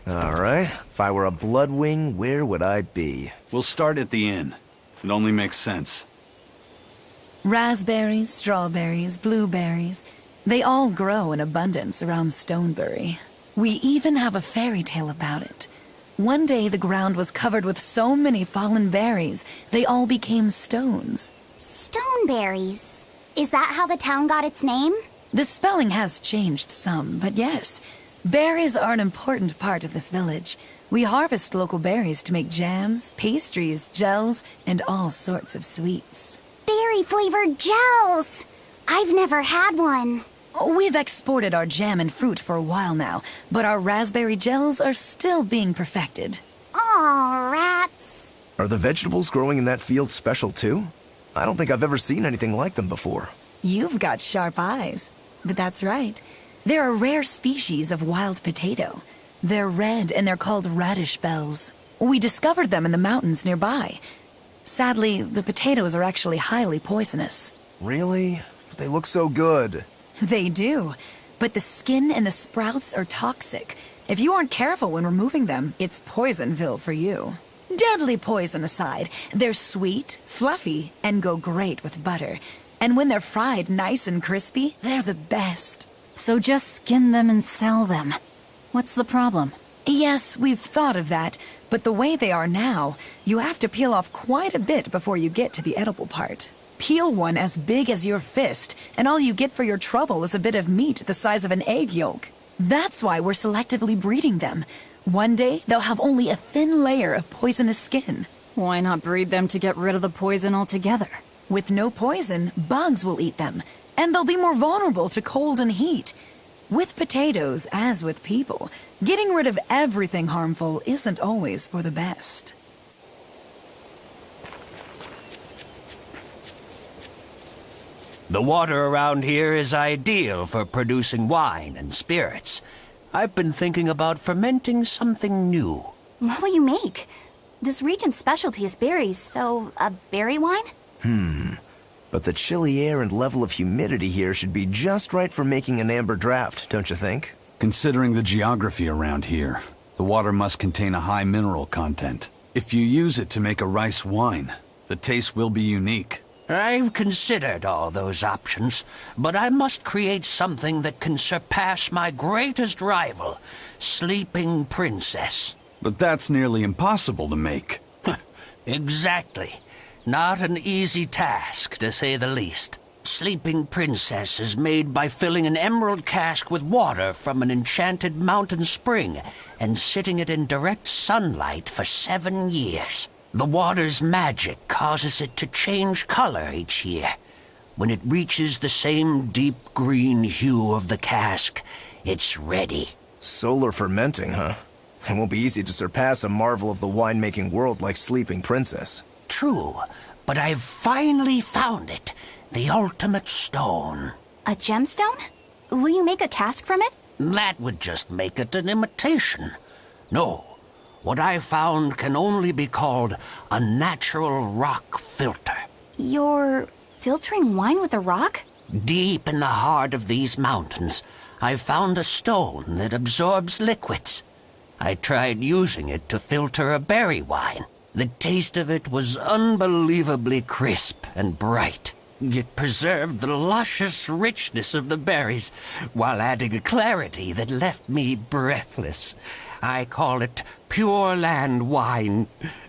Alright, if I were a bloodwing, where would I be? We'll start at the inn. It only makes sense. Raspberries, strawberries, blueberries, they all grow in abundance around Stonebury. We even have a fairy tale about it. One day the ground was covered with so many fallen berries, they all became stones. Stoneberries. Is that how the town got its name? The spelling has changed some, but yes. Berries are an important part of this village. We harvest local berries to make jams, pastries, gels, and all sorts of sweets. Berry-flavored gels! I've never had one. We've exported our jam and fruit for a while now, but our raspberry gels are still being perfected. Aw, rats. Are the vegetables growing in that field special too? I don't think I've ever seen anything like them before. You've got sharp eyes. But that's right. They're a rare species of wild potato. They're red and they're called radish bells. We discovered them in the mountains nearby. Sadly, the potatoes are actually highly poisonous. Really? They look so good. They do. But the skin and the sprouts are toxic. If you aren't careful when removing them, it's Poisonville for you. Deadly poison aside, they're sweet, fluffy, and go great with butter. And when they're fried nice and crispy, they're the best. So just skin them and sell them. What's the problem? Yes, we've thought of that, but the way they are now, you have to peel off quite a bit before you get to the edible part. Peel one as big as your fist, and all you get for your trouble is a bit of meat the size of an egg yolk. That's why we're selectively breeding them. One day, they'll have only a thin layer of poisonous skin. Why not breed them to get rid of the poison altogether? With no poison, bugs will eat them, and they'll be more vulnerable to cold and heat. With potatoes, as with people, getting rid of everything harmful isn't always for the best. The water around here is ideal for producing wine and spirits. I've been thinking about fermenting something new. What will you make? This region's specialty is berries, so a berry wine? But the chilly air and level of humidity here should be just right for making an amber draft, don't you think? Considering the geography around here, the water must contain a high mineral content. If you use it to make a rice wine, the taste will be unique. I've considered all those options, but I must create something that can surpass my greatest rival, Sleeping Princess. But that's nearly impossible to make. Exactly. Not an easy task, to say the least. Sleeping Princess is made by filling an emerald cask with water from an enchanted mountain spring and sitting it in direct sunlight for 7 years. The water's magic causes it to change color each year. When it reaches the same deep green hue of the cask, it's ready. Solar fermenting, huh? It won't be easy to surpass a marvel of the winemaking world like Sleeping Princess. True, but I've finally found it. The ultimate stone. A gemstone? Will you make a cask from it? That would just make it an imitation. No, what I found can only be called a natural rock filter. You're filtering wine with a rock? Deep in the heart of these mountains, I found a stone that absorbs liquids. I tried using it to filter a berry wine. The taste of it was unbelievably crisp and bright. It preserved the luscious richness of the berries, while adding a clarity that left me breathless. I call it Pure Land wine.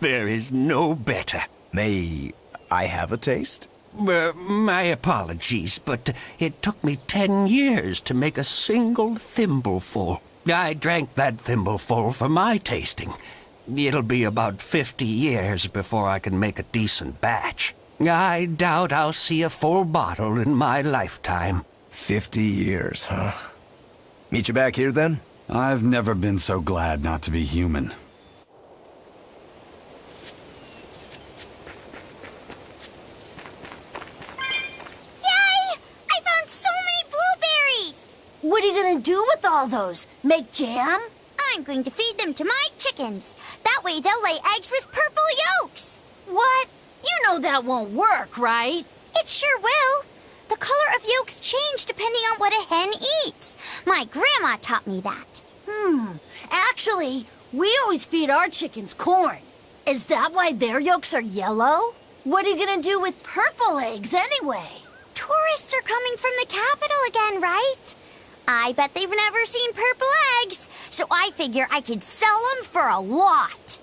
There is no better. May I have a taste? My apologies, but it took me 10 years to make a single thimbleful. I drank that thimbleful for my tasting. It'll be about 50 years before I can make a decent batch. I doubt I'll see a full bottle in my lifetime. 50 years, huh? Meet you back here then? I've never been so glad not to be human. Yay! I found so many blueberries! What are you gonna do with all those? Make jam? I'm going to feed them to my chickens. That way they'll lay eggs with purple yolks. What? You know that won't work, right? It sure will. The color of yolks change depending on what a hen eats. My grandma taught me that. Actually, we always feed our chickens corn. Is that why their yolks are yellow? What are you gonna do with purple eggs anyway? Tourists are coming from the capital again, right? I bet they've never seen purple eggs, so I figure I could sell them for a lot.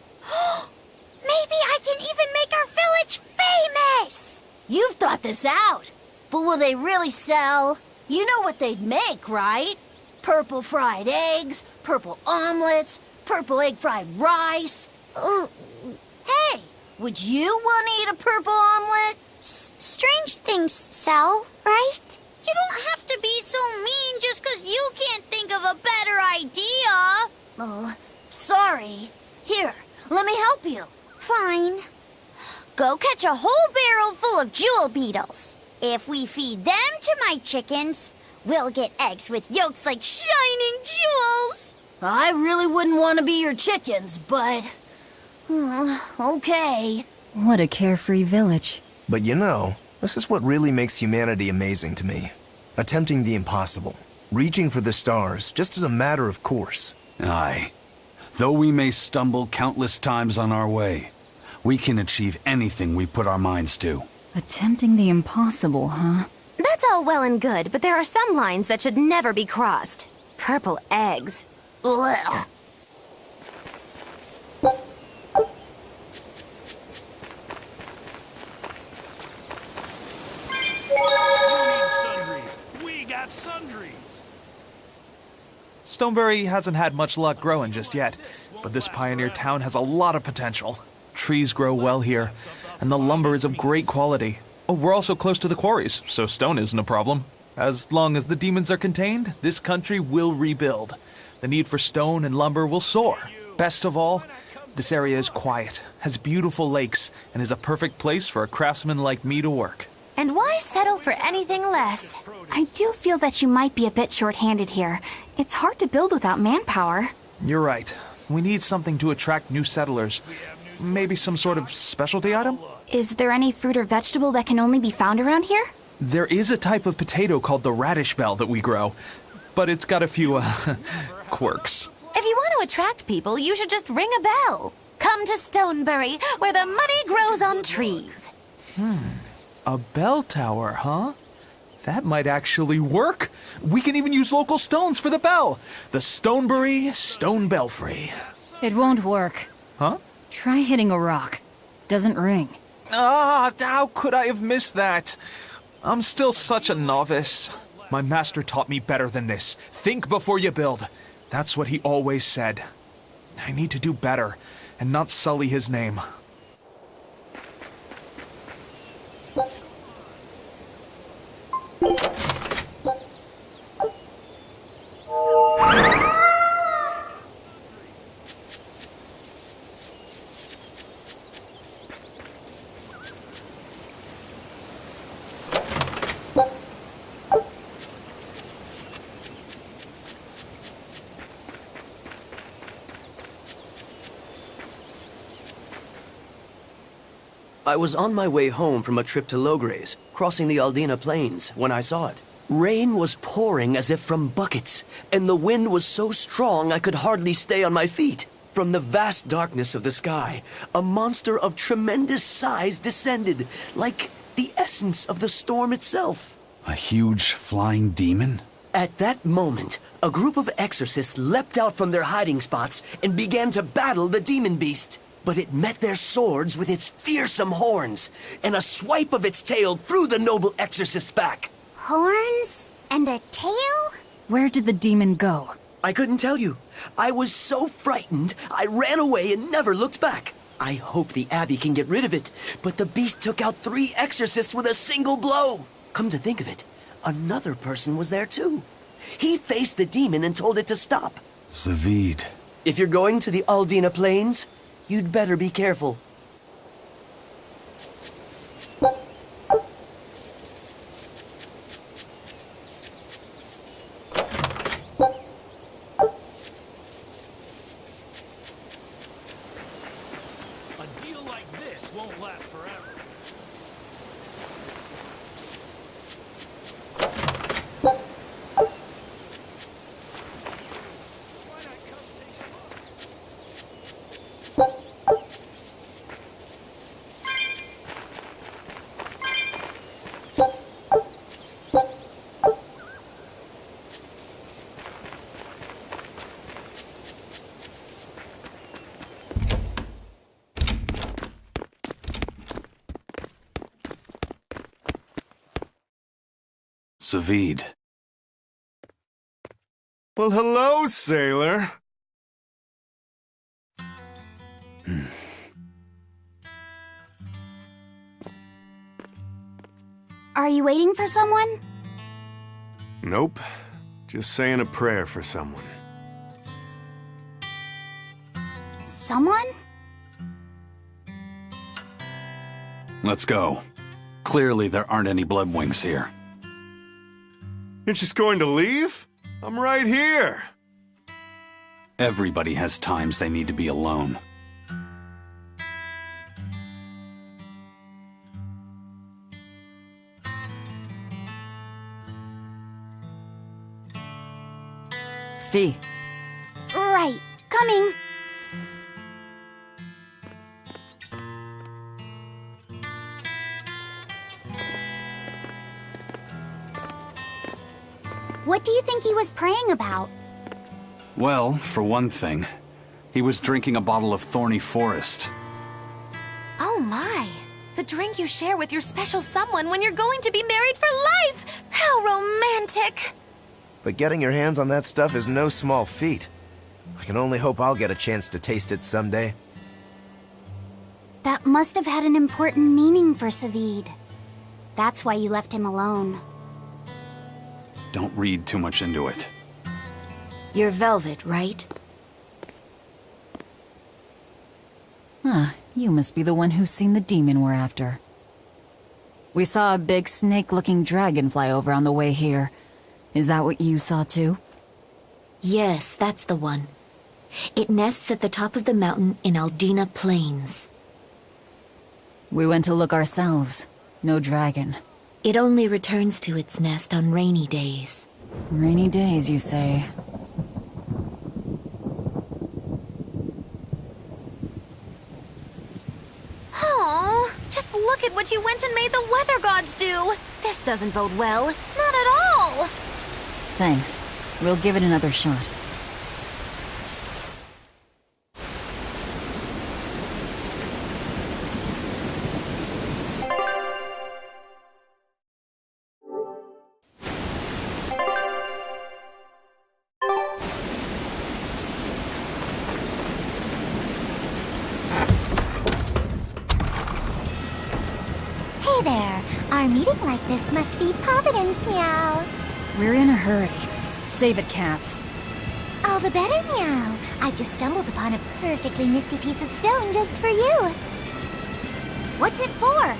Maybe I can even make our village famous! You've thought this out. But will they really sell? You know what they'd make, right? Purple fried eggs, purple omelets, purple egg fried rice. Hey, would you want to eat a purple omelet? Strange things sell, right? You don't have to be so mean just 'cause you can't think of a better idea. Oh, sorry. Here, let me help you. Fine. Go catch a whole barrel full of jewel beetles. If we feed them to my chickens, we'll get eggs with yolks like shining jewels. I really wouldn't want to be your chickens, but... okay. What a carefree village. But you know, this is what really makes humanity amazing to me. Attempting the impossible. Reaching for the stars, just as a matter of course. Aye. Though we may stumble countless times on our way, we can achieve anything we put our minds to. Attempting the impossible, huh? That's all well and good, but there are some lines that should never be crossed. Purple eggs. Blech. We got sundries. Stonebury hasn't had much luck growing just yet, but this pioneer town has a lot of potential. Trees grow well here, and the lumber is of great quality. Oh, we're also close to the quarries, so stone isn't a problem. As long as the demons are contained, this country will rebuild. The need for stone and lumber will soar. Best of all, this area is quiet, has beautiful lakes, and is a perfect place for a craftsman like me to work. And why settle for anything less? I do feel that you might be a bit short-handed here. It's hard to build without manpower. You're right. We need something to attract new settlers. Maybe some sort of specialty item? Is there any fruit or vegetable that can only be found around here? There is a type of potato called the radish bell that we grow, but it's got a few, quirks. If you want to attract people, you should just ring a bell. Come to Stonebury, where the money grows on trees. A bell tower, huh? That might actually work. We can even use local stones for the bell. The Stonebury Stone Belfry. It won't work. Huh? Try hitting a rock. Doesn't ring. Ah, how could I have missed that? I'm still such a novice. My master taught me better than this. Think before you build. That's what he always said. I need to do better and not sully his name. I was on my way home from a trip to Logres, crossing the Aldina Plains, when I saw it. Rain was pouring as if from buckets, and the wind was so strong I could hardly stay on my feet. From the vast darkness of the sky, a monster of tremendous size descended, like the essence of the storm itself. A huge flying demon? At that moment, a group of exorcists leapt out from their hiding spots and began to battle the demon beast. But it met their swords with its fearsome horns, and a swipe of its tail threw the noble exorcist's back. Horns and a tail? Where did the demon go? I couldn't tell you. I was so frightened, I ran away and never looked back. I hope the Abbey can get rid of it, but the beast took out 3 exorcists with a single blow. Come to think of it, another person was there too. He faced the demon and told it to stop. Zavid. If you're going to the Aldina Plains, you'd better be careful. A deal like this won't last forever. Savid. Well, hello, sailor. Are you waiting for someone? Nope. Just saying a prayer for someone. Someone? Let's go. Clearly there aren't any bloodwings here. You're just going to leave? I'm right here. Everybody has times they need to be alone. Fee. Right. Coming. What do you think he was praying about? Well, for one thing, he was drinking a bottle of Thorny Forest. Oh my. The drink you share with your special someone when you're going to be married for life! How romantic! But getting your hands on that stuff is no small feat. I can only hope I'll get a chance to taste it someday. That must have had an important meaning for Savid. That's why you left him alone. Don't read too much into it. You're Velvet, right? Huh, you must be the one who's seen the demon we're after. We saw a big snake-looking dragon fly over on the way here. Is that what you saw too? Yes, that's the one. It nests at the top of the mountain in Aldina Plains. We went to look ourselves. No dragon. It only returns to its nest on rainy days. Rainy days, you say? Oh, just look at what you went and made the weather gods do! This doesn't bode well. Not at all! Thanks. We'll give it another shot. Hey there. Our meeting like this must be Providence, meow. We're in a hurry. Save it, cats. All the better, meow. I've just stumbled upon a perfectly nifty piece of stone just for you. What's it for?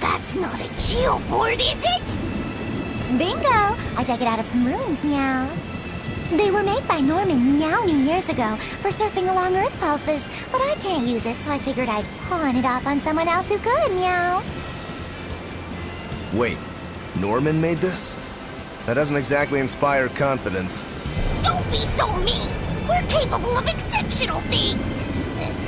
That's not a geoboard, is it? Bingo! I dug it out of some ruins, meow. They were made by Norman Meowny years ago for surfing along Earth pulses, but I can't use it, so I figured I'd pawn it off on someone else who could, meow. Wait, Norman made this? That doesn't exactly inspire confidence. Don't be so mean! We're capable of exceptional things!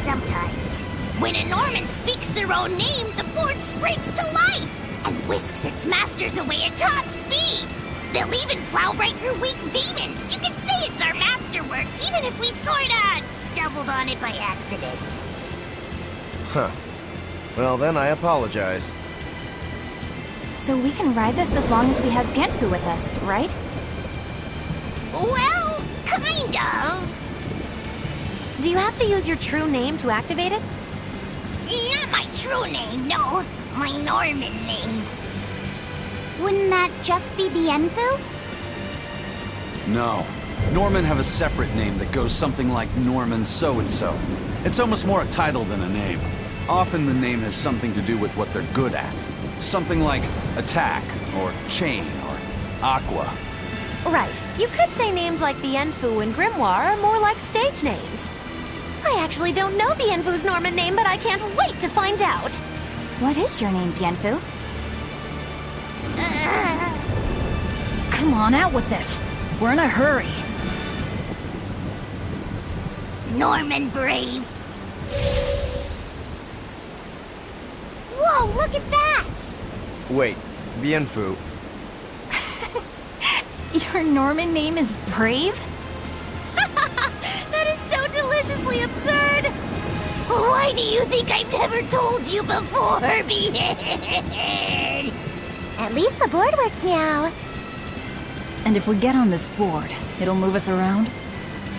Sometimes. When a Norman speaks their own name, the board springs to life and whisks its masters away at top speed. They'll even plow right through weak demons. You can say it's our masterwork, even if we sorta stumbled on it by accident. Huh. Well, then I apologize. So we can ride this as long as we have Genfu with us, right? Well, kind of. Do you have to use your true name to activate it? Not my true name, no. My Norman name. Wouldn't that just be Bienfu? No. Norman have a separate name that goes something like Norman so-and-so. It's almost more a title than a name. Often the name has something to do with what they're good at. Something like attack, or chain, or aqua. Right. You could say names like Bienfu and Grimoire are more like stage names. I actually don't know Bienfu's Norman name, but I can't wait to find out. What is your name, Bienfu? Come on, out with it. We're in a hurry. Norman Brave. Whoa, look at that! Wait, Bienfu. Your Norman name is Brave? That is so deliciously absurd! Why do you think I've never told you before, Bien? At least the board works, meow. And if we get on this board, it'll move us around?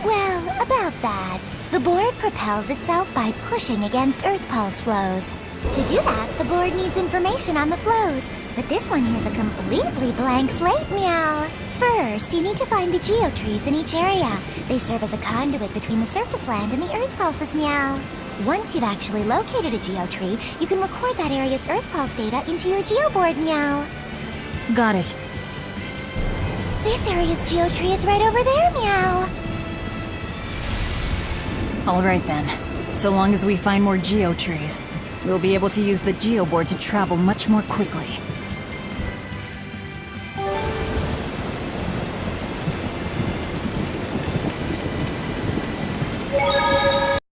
Well, about that. The board propels itself by pushing against Earth pulse flows. To do that, the board needs information on the flows. But this one here's a completely blank slate, meow. First, you need to find the geotrees in each area. They serve as a conduit between the surface land and the Earth pulses, meow. Once you've actually located a geotree, you can record that area's Earth pulse data into your geoboard, meow. Got it. This area's geotree is right over there, meow. All right then. So long as we find more geotrees, we'll be able to use the geoboard to travel much more quickly.